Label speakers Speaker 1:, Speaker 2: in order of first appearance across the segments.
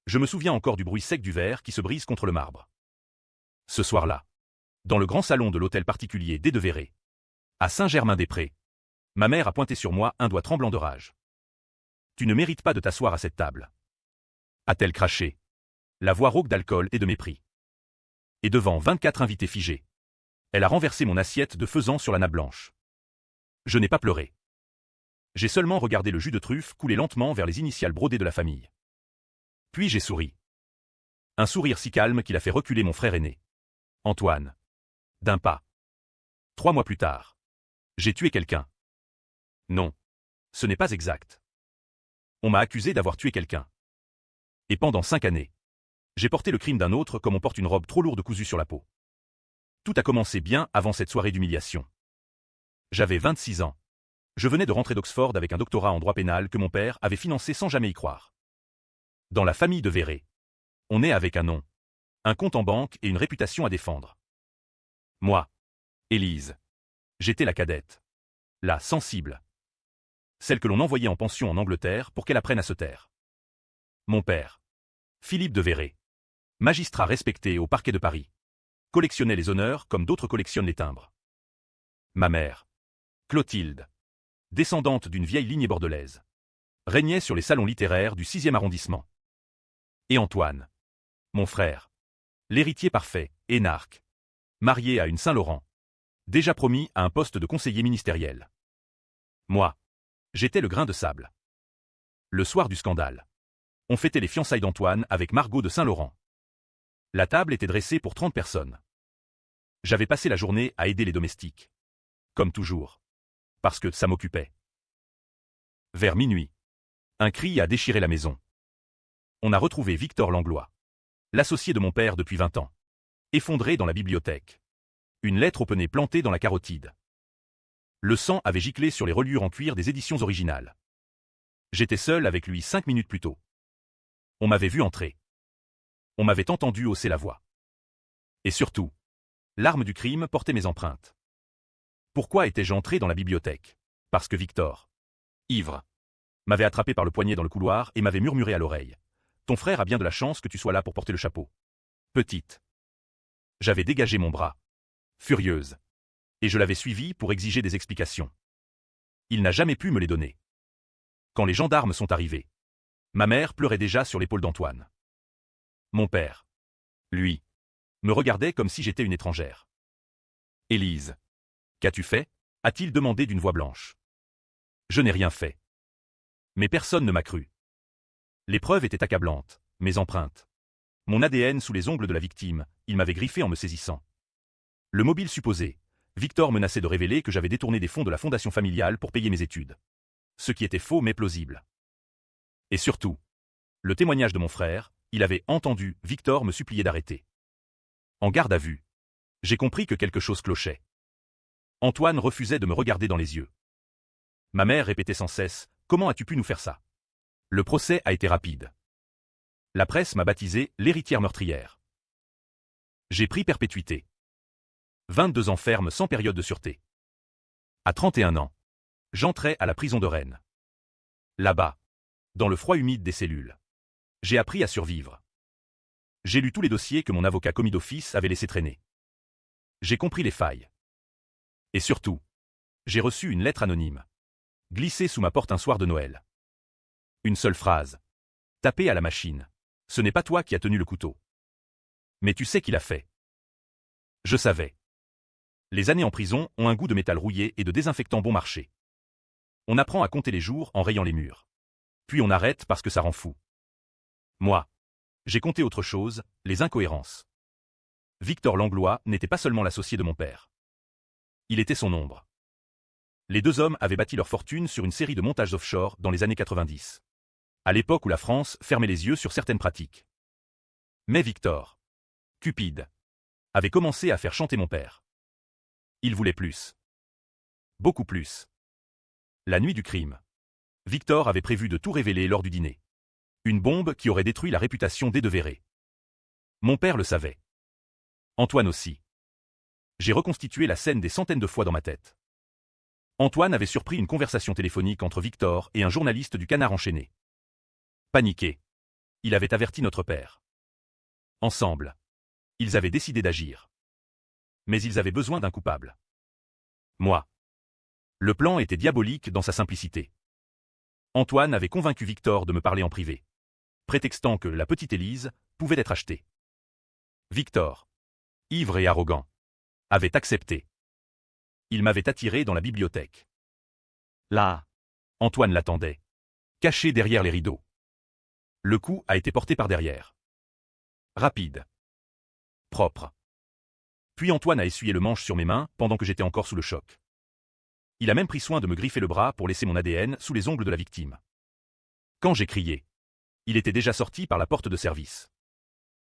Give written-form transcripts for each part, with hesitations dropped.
Speaker 1: Je me souviens encore du bruit sec du verre qui se brise contre le marbre. Ce soir-là, dans le grand salon de l'hôtel particulier des de Véret, à Saint-Germain-des-Prés, ma mère a pointé sur moi un doigt tremblant de rage. Tu ne mérites pas de t'asseoir à cette table. A-t-elle craché, la voix rauque d'alcool et de mépris. Et devant 24 invités figés, elle a renversé mon assiette de faisan sur la nappe blanche. Je n'ai pas pleuré. J'ai seulement regardé le jus de truffe couler lentement vers les initiales brodées de la famille. Puis j'ai souri. Un sourire si calme qu'il a fait reculer mon frère aîné, Antoine. D'un pas. 3 mois plus tard. J'ai tué quelqu'un. Non. Ce n'est pas exact. On m'a accusé d'avoir tué quelqu'un. Et pendant 5 années, j'ai porté le crime d'un autre comme on porte une robe trop lourde cousue sur la peau. Tout a commencé bien avant cette soirée d'humiliation. J'avais 26 ans. Je venais de rentrer d'Oxford avec un doctorat en droit pénal que mon père avait financé sans jamais y croire. Dans la famille de Véret, on est avec un nom, un compte en banque et une réputation à défendre. Moi, Élise, j'étais la cadette, la sensible, celle que l'on envoyait en pension en Angleterre pour qu'elle apprenne à se taire. Mon père, Philippe de Véret, magistrat respecté au parquet de Paris, collectionnait les honneurs comme d'autres collectionnent les timbres. Ma mère, Clotilde, descendante d'une vieille lignée bordelaise, régnait sur les salons littéraires du 6e arrondissement. Et Antoine, mon frère, l'héritier parfait, énarque, marié à une Saint-Laurent, déjà promis à un poste de conseiller ministériel. Moi, j'étais le grain de sable. Le soir du scandale, on fêtait les fiançailles d'Antoine avec Margot de Saint-Laurent. La table était dressée pour 30 personnes. J'avais passé la journée à aider les domestiques. Comme toujours. Parce que ça m'occupait. Vers minuit, un cri a déchiré la maison. On a retrouvé Victor Langlois, l'associé de mon père depuis 20 ans, effondré dans la bibliothèque. Une lettre au pennet plantée dans la carotide. Le sang avait giclé sur les reliures en cuir des éditions originales. J'étais seul avec lui 5 minutes plus tôt. On m'avait vu entrer. On m'avait entendu hausser la voix. Et surtout, l'arme du crime portait mes empreintes. Pourquoi étais-je entré dans la bibliothèque? Parce que Victor, ivre, m'avait attrapé par le poignet dans le couloir et m'avait murmuré à l'oreille. Ton frère a bien de la chance que tu sois là pour porter le chapeau. Petite. J'avais dégagé mon bras. Furieuse. Et je l'avais suivi pour exiger des explications. Il n'a jamais pu me les donner. Quand les gendarmes sont arrivés, ma mère pleurait déjà sur l'épaule d'Antoine. Mon père, lui, me regardait comme si j'étais une étrangère. Élise, qu'as-tu fait? A-t-il demandé d'une voix blanche. Je n'ai rien fait. Mais personne ne m'a cru. Les preuves étaient accablantes, mes empreintes. Mon ADN sous les ongles de la victime, il m'avait griffé en me saisissant. Le mobile supposé, Victor menaçait de révéler que j'avais détourné des fonds de la fondation familiale pour payer mes études. Ce qui était faux mais plausible. Et surtout, le témoignage de mon frère, il avait entendu Victor me supplier d'arrêter. En garde à vue, j'ai compris que quelque chose clochait. Antoine refusait de me regarder dans les yeux. Ma mère répétait sans cesse, « Comment as-tu pu nous faire ça ?» Le procès a été rapide. La presse m'a baptisé l'héritière meurtrière. J'ai pris perpétuité. 22 ans ferme sans période de sûreté. À 31 ans, j'entrais à la prison de Rennes. Là-bas, dans le froid humide des cellules, j'ai appris à survivre. J'ai lu tous les dossiers que mon avocat commis d'office avait laissé traîner. J'ai compris les failles. Et surtout, j'ai reçu une lettre anonyme, glissée sous ma porte un soir de Noël. Une seule phrase. Tapée à la machine. Ce n'est pas toi qui as tenu le couteau. Mais tu sais qui l'a fait. Je savais. Les années en prison ont un goût de métal rouillé et de désinfectant bon marché. On apprend à compter les jours en rayant les murs. Puis on arrête parce que ça rend fou. Moi, j'ai compté autre chose, les incohérences. Victor Langlois n'était pas seulement l'associé de mon père. Il était son ombre. Les deux hommes avaient bâti leur fortune sur une série de montages offshore dans les années 90. À l'époque où la France fermait les yeux sur certaines pratiques. Mais Victor, cupide, avait commencé à faire chanter mon père. Il voulait plus. Beaucoup plus. La nuit du crime, Victor avait prévu de tout révéler lors du dîner. Une bombe qui aurait détruit la réputation des de Véret. Mon père le savait. Antoine aussi. J'ai reconstitué la scène des centaines de fois dans ma tête. Antoine avait surpris une conversation téléphonique entre Victor et un journaliste du Canard enchaîné. Paniqué, Il avait averti notre père. Ensemble, ils avaient décidé d'agir. Mais ils avaient besoin d'un coupable. Moi. Le plan était diabolique dans sa simplicité. Antoine avait convaincu Victor de me parler en privé, prétextant que la petite Élise pouvait être achetée. Victor, ivre et arrogant, avait accepté. Il m'avait attiré dans la bibliothèque. Là, Antoine l'attendait, caché derrière les rideaux. Le coup a été porté par derrière. Rapide. Propre. Puis Antoine a essuyé le manche sur mes mains pendant que j'étais encore sous le choc. Il a même pris soin de me griffer le bras pour laisser mon ADN sous les ongles de la victime. Quand j'ai crié, il était déjà sorti par la porte de service.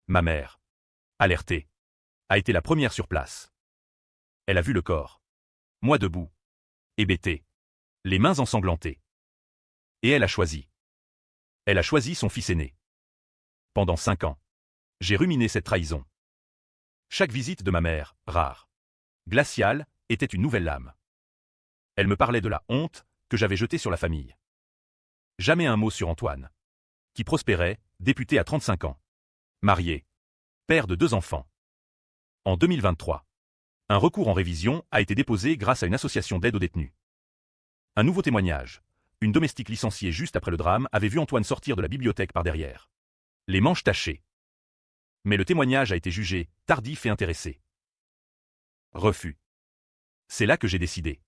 Speaker 1: Ma mère, alertée, a été la première sur place. Elle a vu le corps. Moi debout, hébété, les mains ensanglantées. Et elle a choisi. Elle a choisi son fils aîné. Pendant 5 ans, j'ai ruminé cette trahison. Chaque visite de ma mère, rare, glaciale, était une nouvelle lame. Elle me parlait de la honte que j'avais jetée sur la famille. Jamais un mot sur Antoine, qui prospérait, député à 35 ans. Marié, père de 2 enfants. En 2023, un recours en révision a été déposé grâce à une association d'aide aux détenus. Un nouveau témoignage. Une domestique licenciée juste après le drame avait vu Antoine sortir de la bibliothèque par derrière, les manches tachées. Mais le témoignage a été jugé tardif et intéressé. Refus. C'est là que j'ai décidé.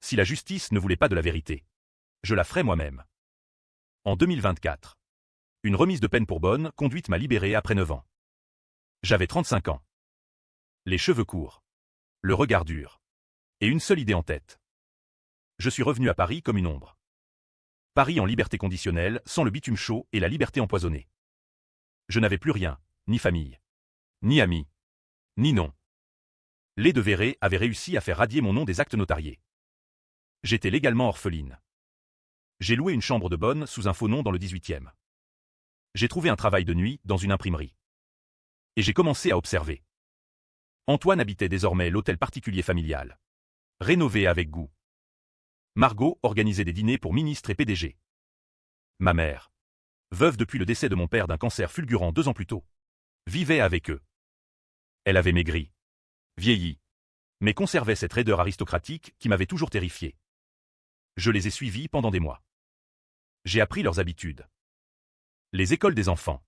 Speaker 1: Si la justice ne voulait pas de la vérité, je la ferai moi-même. En 2024, une remise de peine pour bonne conduite m'a libéré après 9 ans. J'avais 35 ans. Les cheveux courts, le regard dur, et une seule idée en tête. Je suis revenu à Paris comme une ombre. Paris en liberté conditionnelle, sans le bitume chaud et la liberté empoisonnée. Je n'avais plus rien, ni famille, ni amis, ni nom. Les de Véret avaient réussi à faire radier mon nom des actes notariés. J'étais légalement orpheline. J'ai loué une chambre de bonne sous un faux nom dans le 18e. J'ai trouvé un travail de nuit dans une imprimerie. Et j'ai commencé à observer. Antoine habitait désormais l'hôtel particulier familial. Rénové avec goût. Margot organisait des dîners pour ministres et PDG. Ma mère, veuve depuis le décès de mon père d'un cancer fulgurant 2 ans plus tôt, vivait avec eux. Elle avait maigri, vieilli, mais conservait cette raideur aristocratique qui m'avait toujours terrifié. Je les ai suivis pendant des mois. J'ai appris leurs habitudes. Les écoles des enfants.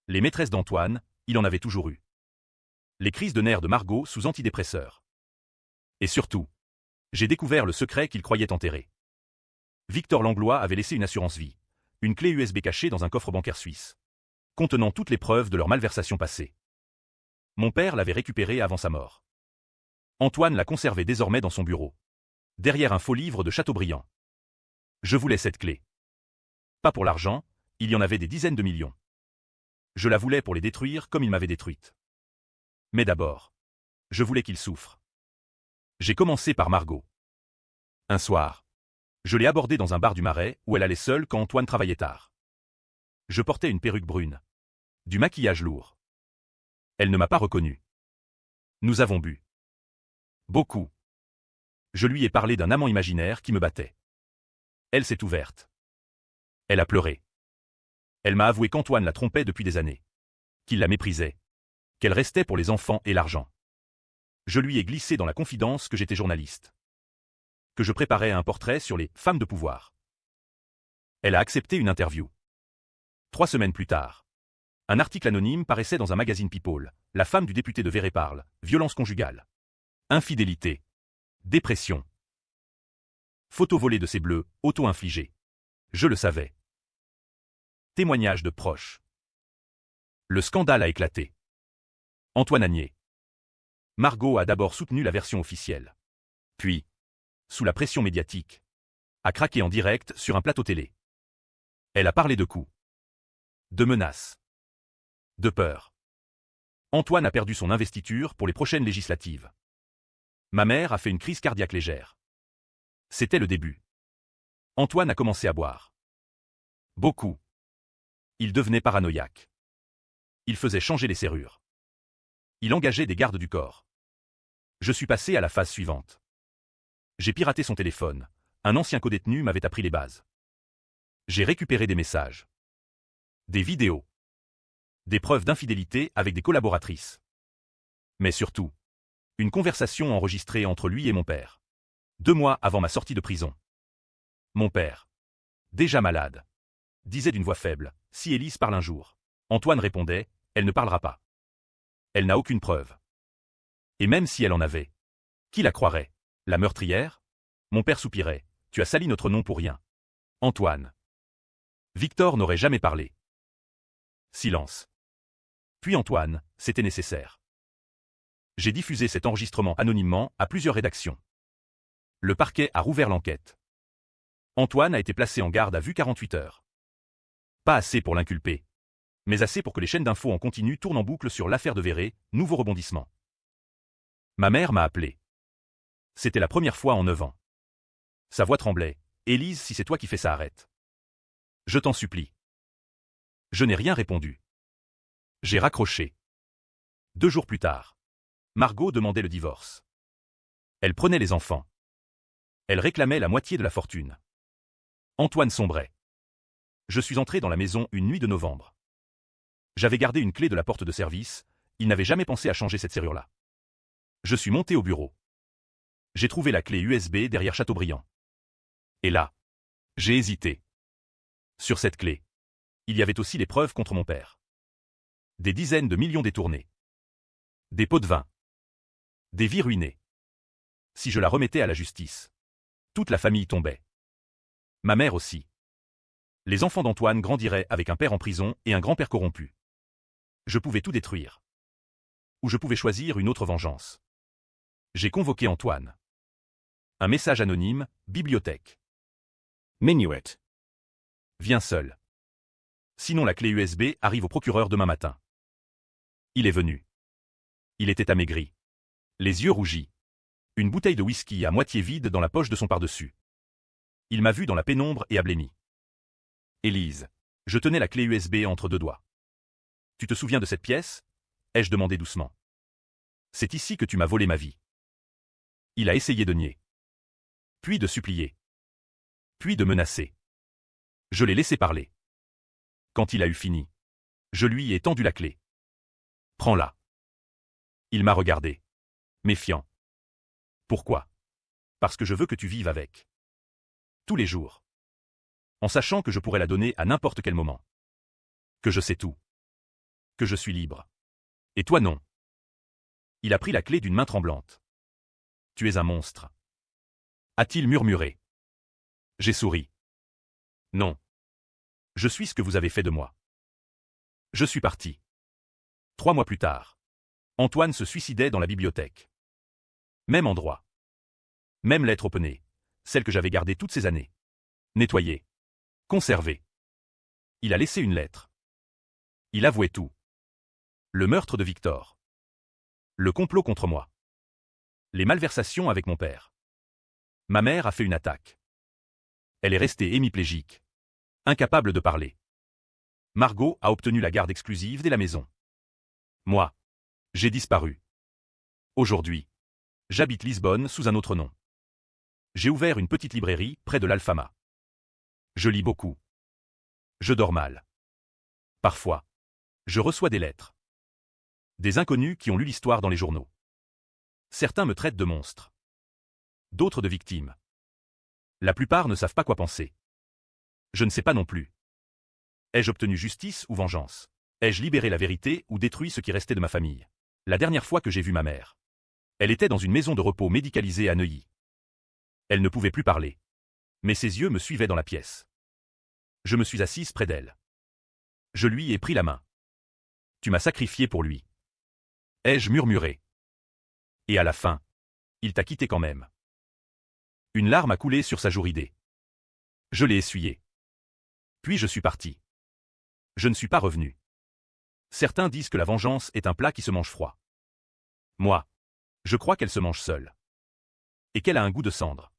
Speaker 1: Les maîtresses d'Antoine, il en avait toujours eu. Les crises de nerfs de Margot sous antidépresseurs. Et surtout, j'ai découvert le secret qu'il croyait enterré. Victor Langlois avait laissé une assurance vie, une clé USB cachée dans un coffre bancaire suisse, contenant toutes les preuves de leur malversation passée. Mon père l'avait récupérée avant sa mort. Antoine la conservait désormais dans son bureau, derrière un faux livre de Chateaubriand. Je voulais cette clé. Pas pour l'argent, il y en avait des dizaines de millions. Je la voulais pour les détruire comme il m'avait détruite. Mais d'abord, je voulais qu'il souffre. J'ai commencé par Margot. Un soir, je l'ai abordée dans un bar du Marais où elle allait seule quand Antoine travaillait tard. Je portais une perruque brune, du maquillage lourd. Elle ne m'a pas reconnu. Nous avons bu. Beaucoup. Je lui ai parlé d'un amant imaginaire qui me battait. Elle s'est ouverte. Elle a pleuré. Elle m'a avoué qu'Antoine la trompait depuis des années. Qu'il la méprisait. Qu'elle restait pour les enfants et l'argent. Je lui ai glissé dans la confidence que j'étais journaliste. Que je préparais un portrait sur les femmes de pouvoir. Elle a accepté une interview. 3 semaines plus tard, un article anonyme paraissait dans un magazine People. La femme du député de Véret parle, violence conjugale, infidélité, dépression. Photo volée de ses bleus, auto-infligée. Je le savais. Témoignage de proches. Le scandale a éclaté. Antoine a nié. Margot a d'abord soutenu la version officielle. Puis, sous la pression médiatique, a craqué en direct sur un plateau télé. Elle a parlé de coups, de menaces, de peur. Antoine a perdu son investiture pour les prochaines législatives. Ma mère a fait une crise cardiaque légère. C'était le début. Antoine a commencé à boire. Beaucoup. Il devenait paranoïaque. Il faisait changer les serrures. Il engageait des gardes du corps. Je suis passé à la phase suivante. J'ai piraté son téléphone. Un ancien codétenu m'avait appris les bases. J'ai récupéré des messages. Des vidéos. Des preuves d'infidélité avec des collaboratrices. Mais surtout, une conversation enregistrée entre lui et mon père. 2 mois avant ma sortie de prison. Mon père, déjà malade, disait d'une voix faible, « Si Élise parle un jour ». Antoine répondait, « Elle ne parlera pas. Elle n'a aucune preuve. » Et même si elle en avait, qui la croirait? La meurtrière? Mon père soupirait, « Tu as sali notre nom pour rien. » Antoine. Victor n'aurait jamais parlé. Silence. Puis Antoine, c'était nécessaire. J'ai diffusé cet enregistrement anonymement à plusieurs rédactions. Le parquet a rouvert l'enquête. Antoine a été placé en garde à vue 48 heures. Pas assez pour l'inculper, mais assez pour que les chaînes d'infos en continu tournent en boucle sur l'affaire de Véré, nouveau rebondissement. Ma mère m'a appelé. C'était la première fois en 9 ans. Sa voix tremblait. « Élise, si c'est toi qui fais ça, arrête. Je t'en supplie. » Je n'ai rien répondu. J'ai raccroché. 2 jours plus tard, Margot demandait le divorce. Elle prenait les enfants. Elle réclamait la moitié de la fortune. Antoine sombrait. Je suis entré dans la maison une nuit de novembre. J'avais gardé une clé de la porte de service, il n'avait jamais pensé à changer cette serrure-là. Je suis monté au bureau. J'ai trouvé la clé USB derrière Chateaubriand. Et là, j'ai hésité. Sur cette clé, il y avait aussi les preuves contre mon père. Des dizaines de millions détournés. Des pots de vin. Des vies ruinées. Si je la remettais à la justice, toute la famille tombait. Ma mère aussi. Les enfants d'Antoine grandiraient avec un père en prison et un grand-père corrompu. Je pouvais tout détruire. Ou je pouvais choisir une autre vengeance. J'ai convoqué Antoine. Un message anonyme, bibliothèque. Minuet. Viens seul. Sinon la clé USB arrive au procureur demain matin. Il est venu. Il était amaigri. Les yeux rougis. Une bouteille de whisky à moitié vide dans la poche de son pardessus. Il m'a vu dans la pénombre et a blêmi. Élise, je tenais la clé USB entre 2 doigts. Tu te souviens de cette pièce? Ai-je demandé doucement. C'est ici que tu m'as volé ma vie. Il a essayé de nier. Puis de supplier. Puis de menacer. Je l'ai laissé parler. Quand il a eu fini, je lui ai tendu la clé. Prends-la. Il m'a regardé. Méfiant. Pourquoi? Parce que je veux que tu vives avec. Tous les jours. En sachant que je pourrais la donner à n'importe quel moment. Que je sais tout. Que je suis libre. Et toi non. Il a pris la clé d'une main tremblante. Tu es un monstre. A-t-il murmuré. J'ai souri. Non. Je suis ce que vous avez fait de moi. Je suis parti. 3 mois plus tard, Antoine se suicidait dans la bibliothèque. Même endroit. Même lettre openée, celle que j'avais gardée toutes ces années. Nettoyée. Conservée. Il a laissé une lettre. Il avouait tout. Le meurtre de Victor. Le complot contre moi. Les malversations avec mon père. Ma mère a fait une attaque. Elle est restée hémiplégique. Incapable de parler. Margot a obtenu la garde exclusive dès la maison. Moi, j'ai disparu. Aujourd'hui, j'habite Lisbonne sous un autre nom. J'ai ouvert une petite librairie près de l'Alfama. Je lis beaucoup. Je dors mal. Parfois, je reçois des lettres. Des inconnus qui ont lu l'histoire dans les journaux. Certains me traitent de monstre. D'autres de victime. La plupart ne savent pas quoi penser. Je ne sais pas non plus. Ai-je obtenu justice ou vengeance? Ai-je libéré la vérité ou détruit ce qui restait de ma famille? La dernière fois que j'ai vu ma mère, elle était dans une maison de repos médicalisée à Neuilly. Elle ne pouvait plus parler. Mais ses yeux me suivaient dans la pièce. Je me suis assise près d'elle. Je lui ai pris la main. Tu m'as sacrifié pour lui. Ai-je murmuré. Et à la fin, il t'a quitté quand même. Une larme a coulé sur sa joue ridée. Je l'ai essuyée. Puis je suis parti. Je ne suis pas revenu. Certains disent que la vengeance est un plat qui se mange froid. Moi, je crois qu'elle se mange seule. Et qu'elle a un goût de cendre.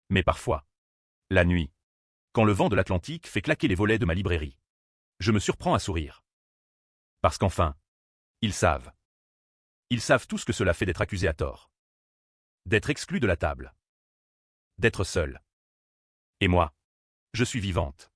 Speaker 1: Mais parfois, la nuit, quand le vent de l'Atlantique fait claquer les volets de ma librairie, je me surprends à sourire. Parce qu'enfin, ils savent. Ils savent tout ce que cela fait d'être accusé à tort. D'être exclu de la table. D'être seul. Et moi, je suis vivante.